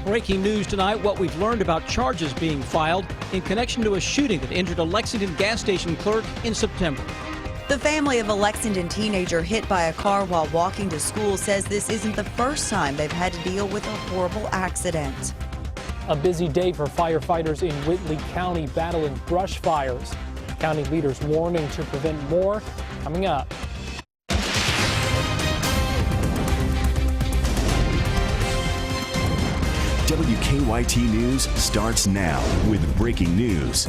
Breaking news tonight, what we've learned about charges being filed in connection to a shooting that injured a Lexington gas station clerk in September. The family of a Lexington teenager hit by a car while walking to school says this isn't the first time they've had to deal with a horrible accident. A busy day for firefighters in Whitley County battling brush fires. County leaders warning to prevent more coming up. WKYT News starts now with breaking news.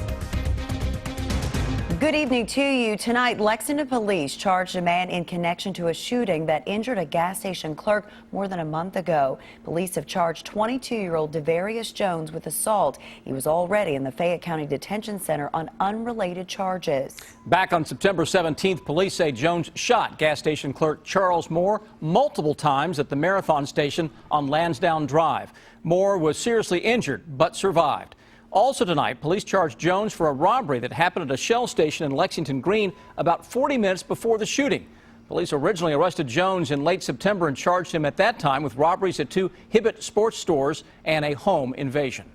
Good evening to you. Tonight, Lexington police charged a man in connection to a shooting that injured a gas station clerk more than a month ago. Police have charged 22-year-old Devarius Jones with assault. He was already in the Fayette County Detention Center on unrelated charges. Back on September 17th, police say Jones shot gas station clerk Charles Moore multiple times at the Marathon station on Lansdowne Drive. Moore was seriously injured but survived. Also tonight, police charged Jones for a robbery that happened at a Shell station in Lexington Green about 40 minutes before the shooting. Police originally arrested Jones in late September and charged him at that time with robberies at 2 Hibbett sports stores and a home invasion.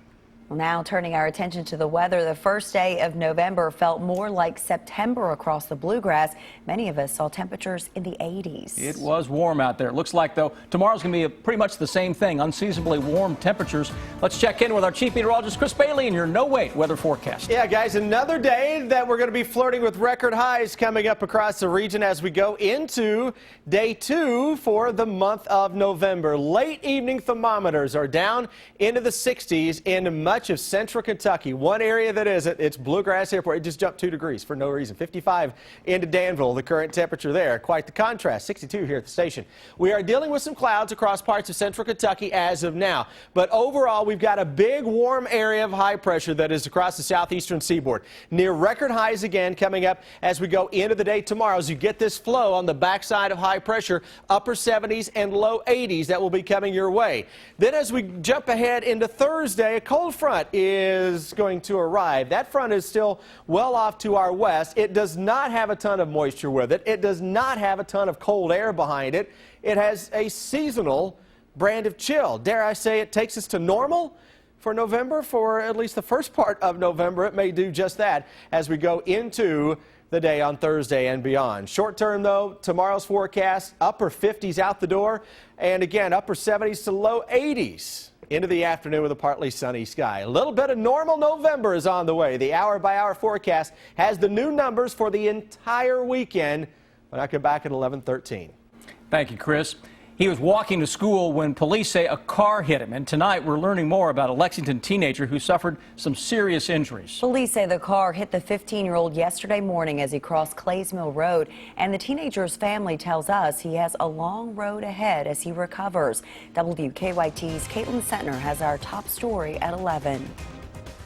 Well, now turning our attention to the weather, the first day of November felt more like September across the Bluegrass. Many of us saw temperatures in the 80s. It was warm out there. It looks like, though, tomorrow's going to be pretty much the same thing, unseasonably warm temperatures. Let's check in with our chief meteorologist, Chris Bailey, and your no-wait weather forecast. Yeah, guys, another day that we're going to be flirting with record highs coming up across the region as we go into day 2 for the month of November. Late evening thermometers are down into the 60s in much of central Kentucky. One area that isn't, it's Bluegrass Airport. It just jumped 2 degrees for no reason. 55 into Danville, the current temperature there. Quite the contrast, 62 here at the station. We are dealing with some clouds across parts of central Kentucky as of now. But overall, we've got a big warm area of high pressure that is across the southeastern seaboard. Near record highs again coming up as we go into the day tomorrow. As you get this flow on the backside of high pressure, upper 70s and low 80s that will be coming your way. Then as we jump ahead into Thursday, a cold front is going to arrive. That front is still well off to our west. It does not have a ton of moisture with it. It does not have a ton of cold air behind it. It has a seasonal brand of chill. Dare I say it takes us to normal for November. For at least the first part of November, it may do just that as we go into the day on Thursday and beyond. Short term, though, tomorrow's forecast, upper 50s out the door, and again, upper 70s to low 80s. Into the afternoon with a partly sunny sky. A little bit of normal November is on the way. The hour-by-hour forecast has the new numbers for the entire weekend when I come back at 11:13. Thank you, Chris. He was walking to school when police say a car hit him. And tonight we're learning more about a Lexington teenager who suffered some serious injuries. Police say the car hit the 15-year-old yesterday morning as he crossed Clays Mill Road. And the teenager's family tells us he has a long road ahead as he recovers. WKYT's Caitlin Sentner has our top story at 11.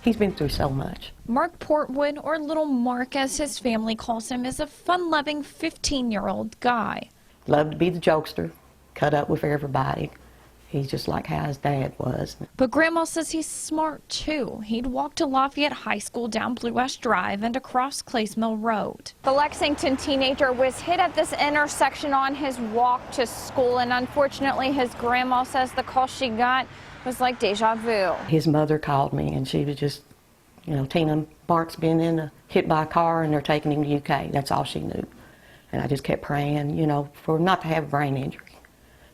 He's been through so much. Mark Portwood, or Little Mark as his family calls him, is a fun-loving 15-year-old guy. Loved to be the jokester. Cut up with everybody. He's just like how his dad was. But Grandma says he's smart, too. He'd walk to Lafayette High School down Blue West Drive and across Clays Mill Road. The Lexington teenager was hit at this intersection on his walk to school, and unfortunately, his grandma says the call she got was like deja vu. His mother called me, and she was just, you know, Tina, Mark's been hit by a car, and they're taking him to UK. That's all she knew. And I just kept praying, you know, for not to have a brain injury.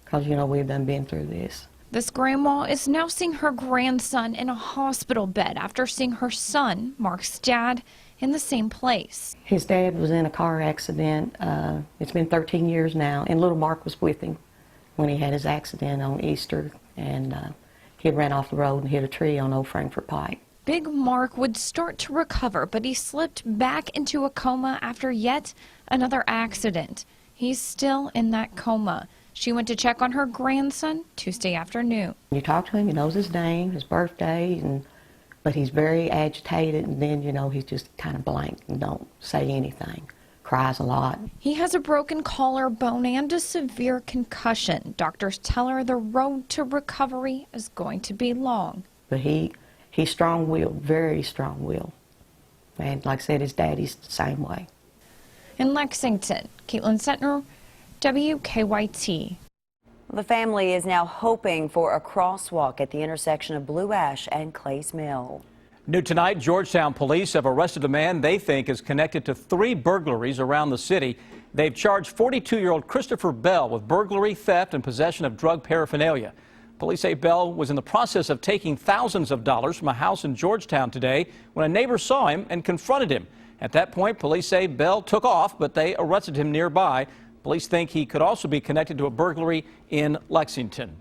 Because, you know, we've been through this. This grandma is now seeing her grandson in a hospital bed after seeing her son, Mark's dad, in the same place. His dad was in a car accident. It's been 13 years now, and little Mark was with him when he had his accident on Easter, and he ran off the road and hit a tree on Old Frankfort Pike. Big Mark would start to recover, but he slipped back into a coma after yet another accident. He's still in that coma. She went to check on her grandson Tuesday afternoon. You talk to him, he knows his name, his birthday, but he's very agitated, and then, you know, he's just kind of blank and don't say anything. Cries a lot. He has a broken collarbone and a severe concussion. Doctors tell her the road to recovery is going to be long. But he's strong-willed, very strong-willed. And like I said, his daddy's the same way. In Lexington, Caitlin Sentner, WKYT. The family is now hoping for a crosswalk at the intersection of Blue Ash and Clays Mill. New tonight, Georgetown police have arrested a man they think is connected to 3 burglaries around the city. They've charged 42-year-old Christopher Bell with burglary, theft, and possession of drug paraphernalia. Police say Bell was in the process of taking thousands of dollars from a house in Georgetown today when a neighbor saw him and confronted him. At that point, police say Bell took off, but they arrested him nearby. Police think he could also be connected to a burglary in Lexington.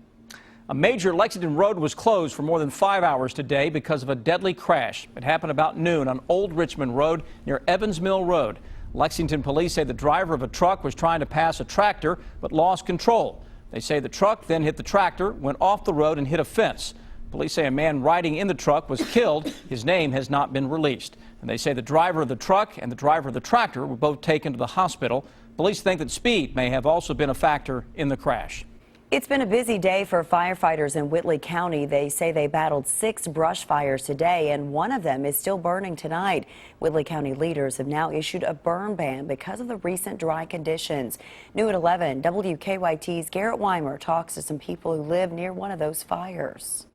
A major Lexington road was closed for more than 5 hours today because of a deadly crash. It happened about noon on Old Richmond Road near Evans Mill Road. Lexington police say the driver of a truck was trying to pass a tractor but lost control. They say the truck then hit the tractor, went off the road and hit a fence. Police say a man riding in the truck was killed. His name has not been released. And they say the driver of the truck and the driver of the tractor were both taken to the hospital. Police think that speed may have also been a factor in the crash. It's been a busy day for firefighters in Whitley County. They say they battled 6 brush fires today, and one of them is still burning tonight. Whitley County leaders have now issued a burn ban because of the recent dry conditions. New at 11, WKYT's Garrett Weimer talks to some people who live near one of those fires.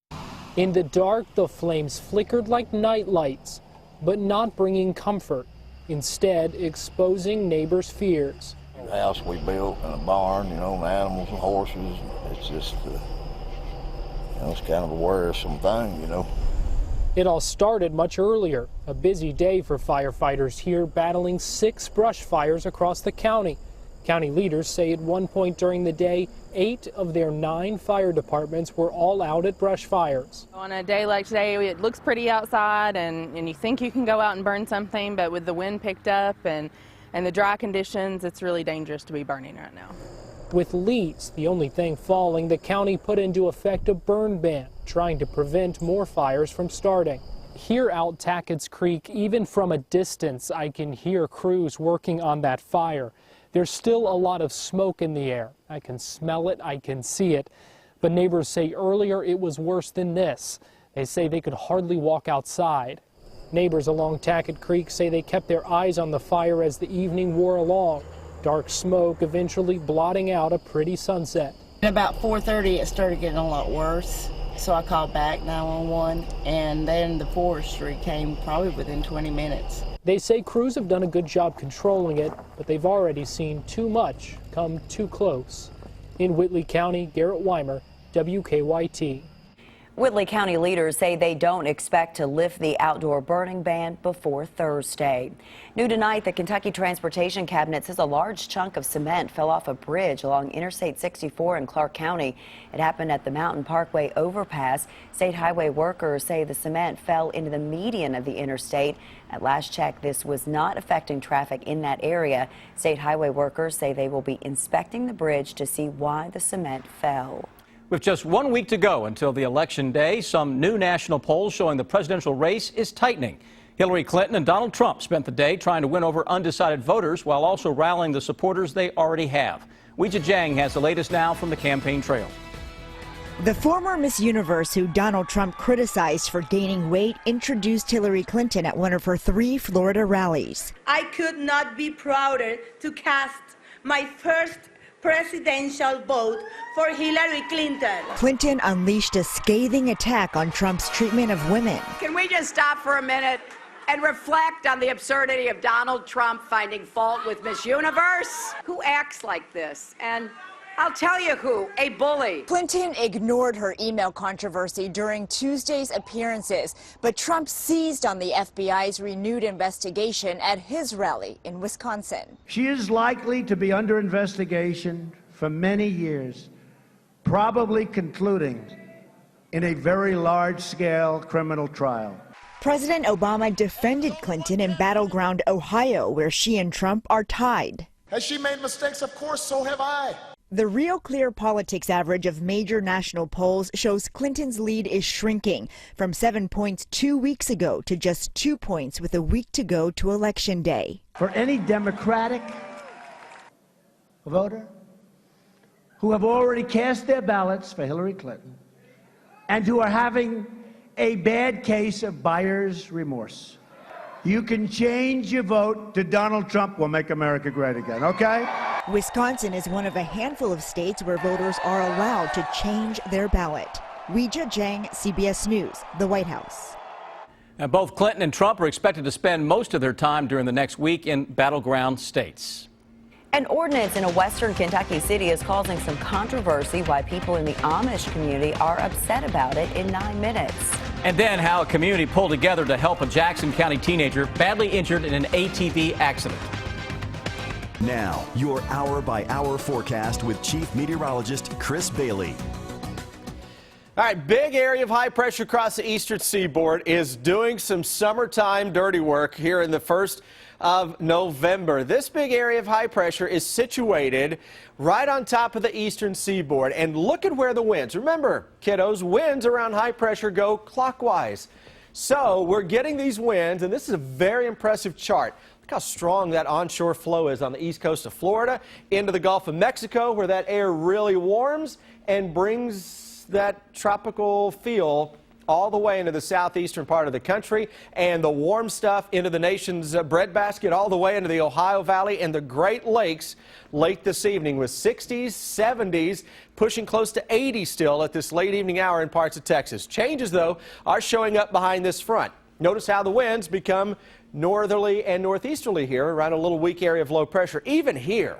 In the dark, the flames flickered like night lights, but not bringing comfort. Instead, exposing neighbors' fears. The house we built and a barn, you know, and animals and horses. It's just, it's kind of a worrisome thing, you know. It all started much earlier. A busy day for firefighters here battling 6 brush fires across the county. County leaders say at one point during the day, 8 of their 9 fire departments were all out at brush fires. On a day like today, it looks pretty outside and you think you can go out and burn something, but with the wind picked up and the dry conditions, it's really dangerous to be burning right now. With leaves the only thing falling, the county put into effect a burn ban, trying to prevent more fires from starting. Here out Tackett's Creek, even from a distance, I can hear crews working on that fire. There's still a lot of smoke in the air. I can smell it, I can see it. But neighbors say earlier it was worse than this. They say they could hardly walk outside. Neighbors along Tackett Creek say they kept their eyes on the fire as the evening wore along. Dark smoke eventually blotting out a pretty sunset. At about 4:30 it started getting a lot worse, so I called back 911, and then the forestry came probably within 20 minutes. They say crews have done a good job controlling it, but they've already seen too much come too close. In Whitley County, Garrett Weimer, WKYT. Whitley County leaders say they don't expect to lift the outdoor burning ban before Thursday. New tonight, the Kentucky Transportation Cabinet says a large chunk of cement fell off a bridge along Interstate 64 in Clark County. It happened at the Mountain Parkway overpass. State highway workers say the cement fell into the median of the interstate. At last check, this was not affecting traffic in that area. State highway workers say they will be inspecting the bridge to see why the cement fell. With just 1 week to go until the election day, some new national polls showing the presidential race is tightening. Hillary Clinton and Donald Trump spent the day trying to win over undecided voters while also rallying the supporters they already have. Weijia Jiang has the latest now from the campaign trail. The former Miss Universe, who Donald Trump criticized for gaining weight, introduced Hillary Clinton at one of her 3 Florida rallies. I could not be prouder to cast my first presidential vote for Hillary Clinton. Clinton unleashed a scathing attack on Trump's treatment of women. Can we just stop for a minute and reflect on the absurdity of Donald Trump finding fault with Miss Universe? Who acts like this? And I'll tell you who, a bully. Clinton ignored her email controversy during Tuesday's appearances, but Trump seized on the FBI's renewed investigation at his rally in Wisconsin. She is likely to be under investigation for many years, probably concluding in a very large-scale criminal trial. President Obama defended Clinton in battleground Ohio, where she and Trump are tied. Has she made mistakes? Of course, so have I. The Real Clear Politics average of major national polls shows Clinton's lead is shrinking from 7 points 2 weeks ago to just 2 points with a week to go to Election Day. For any Democratic voter who have already cast their ballots for Hillary Clinton and who are having a bad case of buyer's remorse, you can change your vote to Donald Trump will make America great again, okay? Wisconsin is one of a handful of states where voters are allowed to change their ballot. Weijia Jiang, CBS News, the White House. And both Clinton and Trump are expected to spend most of their time during the next week in battleground states. An ordinance in a western Kentucky city is causing some controversy. Why people in the Amish community are upset about it in 9 minutes. And then how a community pulled together to help a Jackson County teenager badly injured in an ATV accident. Now, your hour-by-hour forecast with Chief Meteorologist Chris Bailey. All right, big area of high pressure across the eastern seaboard is doing some summertime dirty work here in the 1st of November. This big area of high pressure is situated right on top of the eastern seaboard. And look at where the winds, remember, kiddos, winds around high pressure go clockwise. So we're getting these winds, and this is a very impressive chart. Look how strong that onshore flow is on the east coast of Florida into the Gulf of Mexico, where that air really warms and brings that tropical feel all the way into the southeastern part of the country, and the warm stuff into the nation's breadbasket all the way into the Ohio Valley and the Great Lakes late this evening, with 60s, 70s, pushing close to 80 still at this late evening hour in parts of Texas. Changes, though, are showing up behind this front. Notice how the winds become northerly and northeasterly here around a little weak area of low pressure. Even here,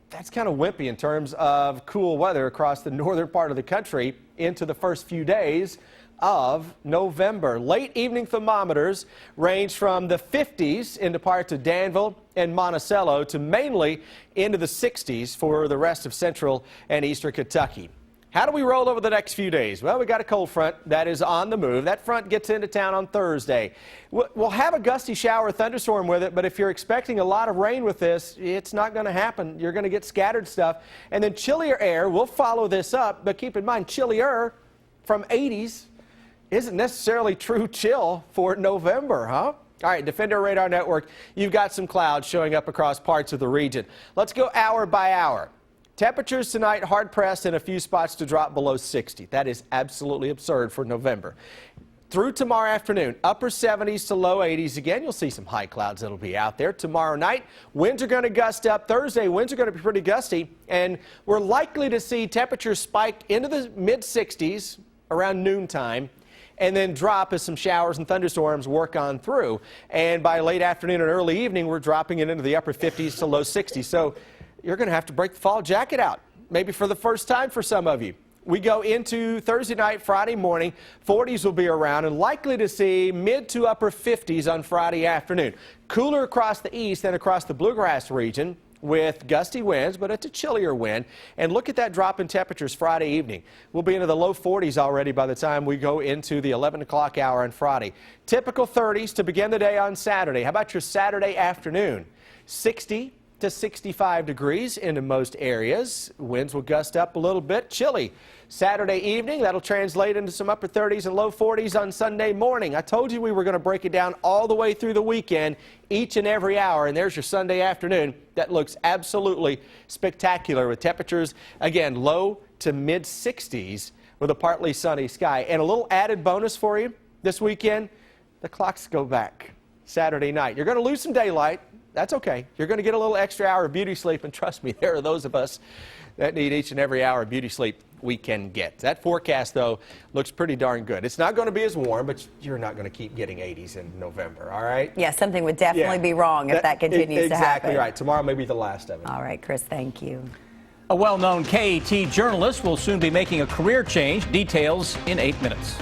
that's kind of wimpy in terms of cool weather across the northern part of the country into the first few days of November. Late evening thermometers range from the 50s into parts of Danville and Monticello to mainly into the 60s for the rest of central and eastern Kentucky. How do we roll over the next few days? Well, we got a cold front that is on the move. That front gets into town on Thursday. We'll have a gusty shower thunderstorm with it, but if you're expecting a lot of rain with this, it's not going to happen. You're going to get scattered stuff. And then chillier air will follow this up, but keep in mind, chillier from 80s isn't necessarily true chill for November, huh? All right, Defender Radar Network, you've got some clouds showing up across parts of the region. Let's go hour by hour. Temperatures tonight hard-pressed in a few spots to drop below 60. That is absolutely absurd for November. Through tomorrow afternoon, upper 70s to low 80s. Again, you'll see some high clouds that'll be out there. Tomorrow night, winds are going to gust up. Thursday, winds are going to be pretty gusty. And we're likely to see temperatures spike into the mid-60s around noontime, and then drop as some showers and thunderstorms work on through. And by late afternoon and early evening, we're dropping it into the upper 50s to low 60s. So you're going to have to break the fall jacket out, maybe for the first time for some of you. We go into Thursday night, Friday morning, 40s will be around, and likely to see mid to upper 50s on Friday afternoon. Cooler across the east than across the bluegrass region, with gusty winds, but it's a chillier wind. And look at that drop in temperatures Friday evening. We'll be into the low 40s already by the time we go into the 11 o'clock hour on Friday. Typical 30s to begin the day on Saturday. How about your Saturday afternoon? 60 to 65 degrees into most areas. Winds will gust up a little bit. Chilly Saturday evening. That'll translate into some upper 30s and low 40s on Sunday morning. I told you we were going to break it down all the way through the weekend, each and every hour. And there's your Sunday afternoon. That looks absolutely spectacular with temperatures, again, low to mid 60s with a partly sunny sky. And a little added bonus for you this weekend, the clocks go back Saturday night. You're going to lose some daylight. That's okay. You're going to get a little extra hour of beauty sleep, and trust me, there are those of us that need each and every hour of beauty sleep we can get. That forecast, though, looks pretty darn good. It's not going to be as warm, but you're not going to keep getting 80s in November, all right? Yeah, something would definitely be wrong if that continues to happen. Exactly right. Tomorrow may be the last of it. All right, Chris, thank you. A well-known KYT journalist will soon be making a career change. Details in 8 minutes.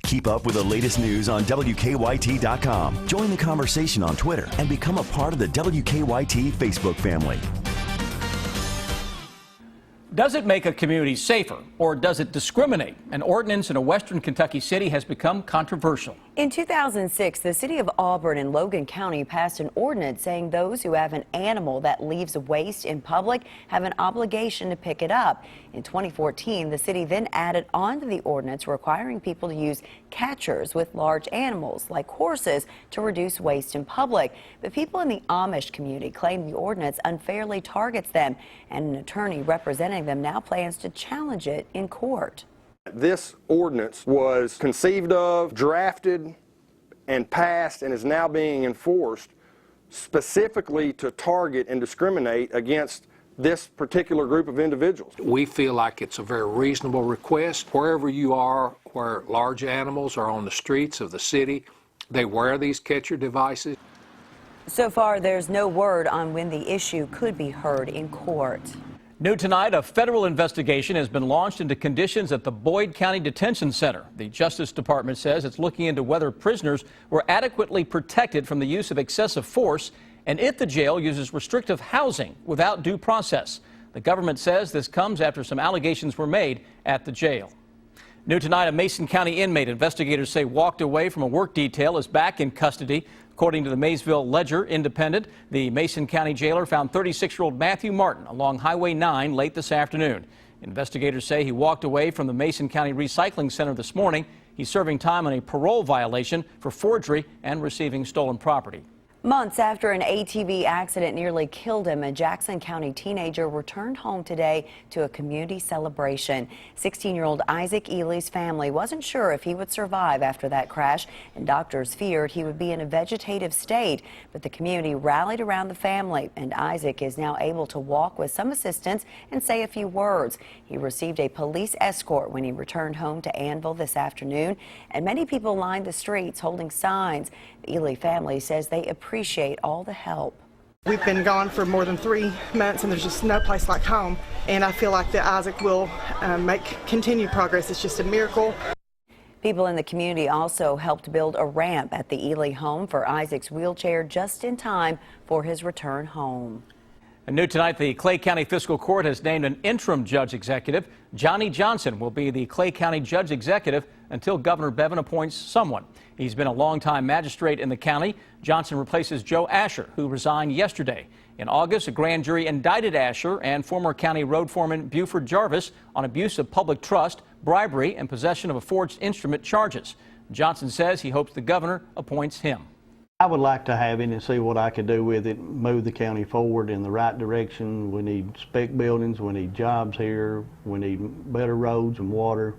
Keep up with the latest news on WKYT.com. Join the conversation on Twitter and become a part of the WKYT Facebook family. Does it make a community safer, or does it discriminate? An ordinance in a western Kentucky city has become controversial. In 2006, the city of Auburn in Logan County passed an ordinance saying those who have an animal that leaves waste in public have an obligation to pick it up. In 2014, the city then added on to the ordinance requiring people to use catchers with large animals like horses to reduce waste in public. But people in the Amish community claim the ordinance unfairly targets them, and an attorney representing them now plans to challenge it in court. This ordinance was conceived of, drafted, and passed, and is now being enforced specifically to target and discriminate against this particular group of individuals. We feel like it's a very reasonable request. Wherever you are, where large animals are on the streets of the city, they wear these catcher devices. So far, there's no word on when the issue could be heard in court. New tonight, a federal investigation has been launched into conditions at the Boyd County Detention Center. The Justice Department says it's looking into whether prisoners were adequately protected from the use of excessive force and if the jail uses restrictive housing without due process. The government says this comes after some allegations were made at the jail. New tonight, a Mason County inmate investigators say walked away from a work detail is back in custody. According to the Maysville Ledger Independent, the Mason County jailer found 36-year-old Matthew Martin along Highway 9 late this afternoon. Investigators say he walked away from the Mason County Recycling Center this morning. He's serving time on a parole violation for forgery and receiving stolen property. Months after an ATV accident nearly killed him, a Jackson County teenager returned home today to a community celebration. 16-year-old Isaac Ely's family wasn't sure if he would survive after that crash, and doctors feared he would be in a vegetative state. But the community rallied around the family, and Isaac is now able to walk with some assistance and say a few words. He received a police escort when he returned home to Annville this afternoon, and many people lined the streets holding signs. The Ely family says they appreciate all the help. We've been gone for more than 3 months, and there's just no place like home. And I feel like that Isaac will make continued progress. It's just a miracle. People in the community also helped build a ramp at the Ely home for Isaac's wheelchair just in time for his return home. And new tonight, the Clay County Fiscal Court has named an interim judge executive. Johnny Johnson will be the Clay County judge executive until Governor Bevin appoints someone. He's been a longtime magistrate in the county. Johnson replaces Joe Asher, who resigned yesterday. In August, a grand jury indicted Asher and former county road foreman Buford Jarvis on abuse of public trust, bribery, and possession of a forged instrument charges. Johnson says he hopes the governor appoints him. I would like to have it and see what I could do with it, move the county forward in the right direction. We need spec buildings, we need jobs here, we need better roads and water.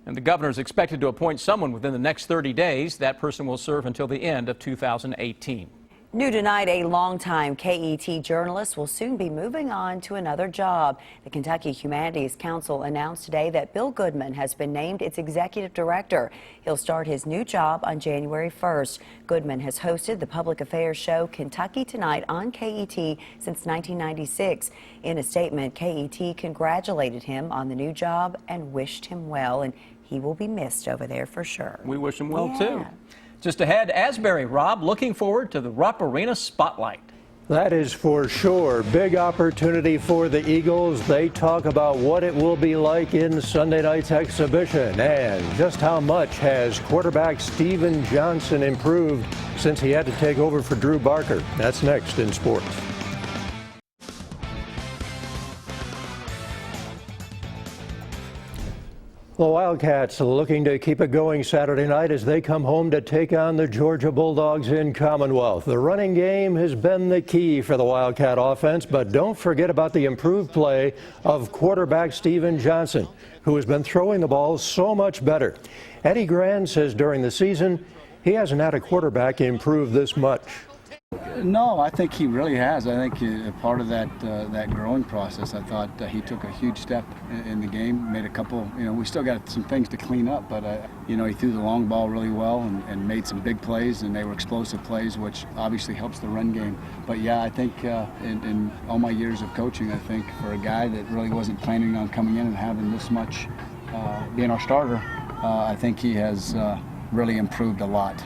And the governor is expected to appoint someone within the next 30 days. That person will serve until the end of 2018. New tonight, a longtime KET journalist will soon be moving on to another job. The Kentucky Humanities Council announced today that Bill Goodman has been named its executive director. He'll start his new job on January 1st. Goodman has hosted the public affairs show Kentucky Tonight on KET since 1996. In a statement, KET congratulated him on the new job and wished him well, and he will be missed over there for sure. We wish him well, too. Just ahead, Asbury, Rob, looking forward to the Rupp Arena Spotlight. That is for sure. Big opportunity for the Eagles. They talk about what it will be like in Sunday night's exhibition and just how much has quarterback Steven Johnson improved since he had to take over for Drew Barker. That's next in sports. The Wildcats looking to keep it going Saturday night as they come home to take on the Georgia Bulldogs in Commonwealth. The running game has been the key for the Wildcat offense, but don't forget about the improved play of quarterback Steven Johnson, who has been throwing the ball so much better. Eddie Grand says during the season, he hasn't had a quarterback improve this much. No, I think he really has. I think part of that growing process, I thought he took a huge step in the game, made a couple, we still got some things to clean up, but, he threw the long ball really well and made some big plays, and they were explosive plays, which obviously helps the run game. But yeah, I think in all my years of coaching, I think for a guy that really wasn't planning on coming in and having this much, being our starter, I think he has really improved a lot.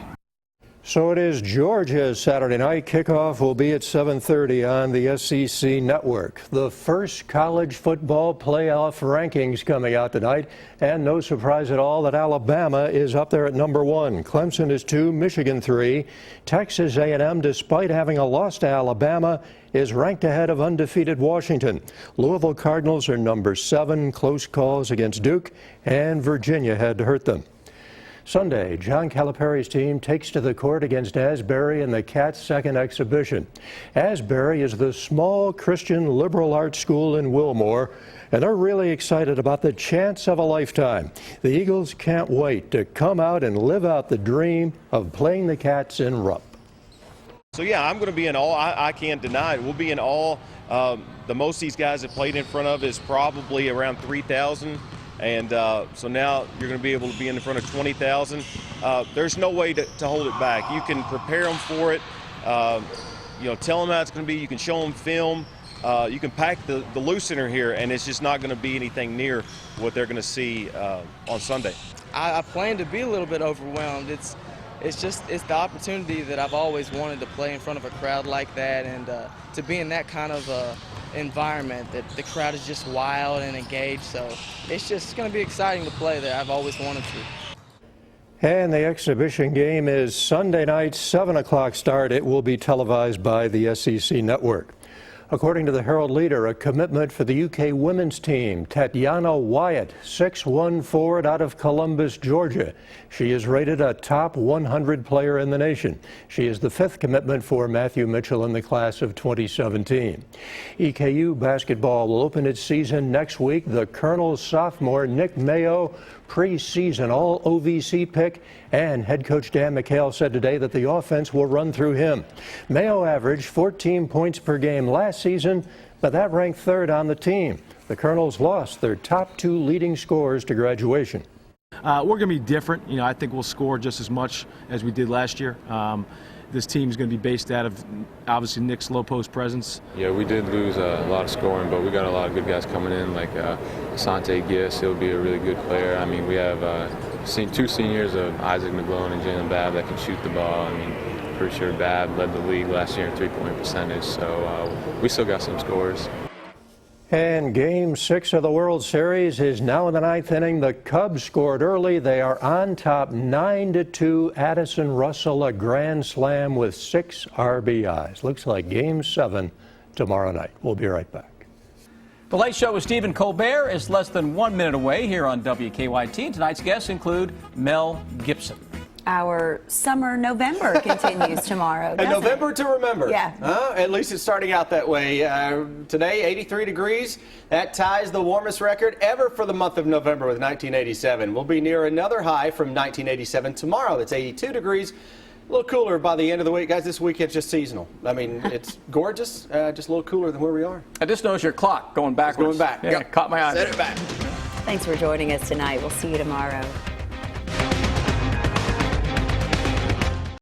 So it is Georgia's Saturday night. Kickoff will be at 7:30 on the SEC network. The first college football playoff rankings coming out tonight, and no surprise at all that Alabama is up there at number 1. Clemson is 2, Michigan 3. Texas A&M, despite having a loss to Alabama, is ranked ahead of undefeated Washington. Louisville Cardinals are number 7, close calls against Duke, and Virginia had to hurt them. Sunday, John Calipari's team takes to the court against Asbury in the Cats' second exhibition. Asbury is the small Christian liberal arts school in Wilmore, and they're really excited about the chance of a lifetime. The Eagles can't wait to come out and live out the dream of playing the Cats in Rupp. So yeah, I'm going to be in awe. I can't deny it. We'll be in awe. The most these guys have played in front of is probably around 3,000. And so now you're going to be able to be in front of 20,000. There's no way to hold it back. You can prepare them for it. Tell them how it's going to be. You can show them film. You can pack the loosener here, and it's just not going to be anything near what they're going to see on Sunday. I plan to be a little bit overwhelmed. It's the opportunity that I've always wanted to play in front of a crowd like that, and to be in that kind of environment that the crowd is just wild and engaged. So it's going to be exciting to play there. I've always wanted to. And the exhibition game is Sunday night, 7 o'clock start. It will be televised by the SEC Network. According to the Herald Leader, a commitment for the UK women's team, Tatiana Wyatt, 6'1" forward out of Columbus, Georgia. She is rated a top 100 player in the nation. She is the 5th commitment for Matthew Mitchell in the class of 2017. EKU basketball will open its season next week. The Colonel's sophomore Nick Mayo, preseason All-OVC pick, and head coach Dan McHale said today that the offense will run through him. Mayo averaged 14 points per game last season, but that ranked 3rd on the team. The Colonels lost their top 2 leading scorers to graduation. We're going to be different. I think we'll score just as much as we did last year. This team is going to be based out of, obviously, Nick's low post presence. Yeah, we did lose a lot of scoring, but we got a lot of good guys coming in, like Asante Giss. He'll be a really good player. I mean, we have 2 seniors of Isaac McGlone and Jalen Babb that can shoot the ball. I mean, pretty sure Babb led the league last year in three-point percentage, so we still got some scores. And Game 6 of the World Series is now in the 9th inning. The Cubs scored early. They are on top 9-2. Addison Russell, a grand slam with 6 RBIs. Looks like Game 7 tomorrow night. We'll be right back. The Late Show with Stephen Colbert is less than 1 minute away here on WKYT. Tonight's guests include Mel Gibson. Our summer November continues tomorrow. And November to remember. Yeah. At least it's starting out that way. Today, 83 degrees. That ties the warmest record ever for the month of November with 1987. We'll be near another high from 1987 tomorrow. That's 82 degrees. A little cooler by the end of the week. Guys, this weekend's just seasonal. I mean, it's gorgeous, just a little cooler than where we are. I just noticed your clock going backwards. It's going back. Yeah, Yep. Caught my eye. Set it back. Thanks for joining us tonight. We'll see you tomorrow.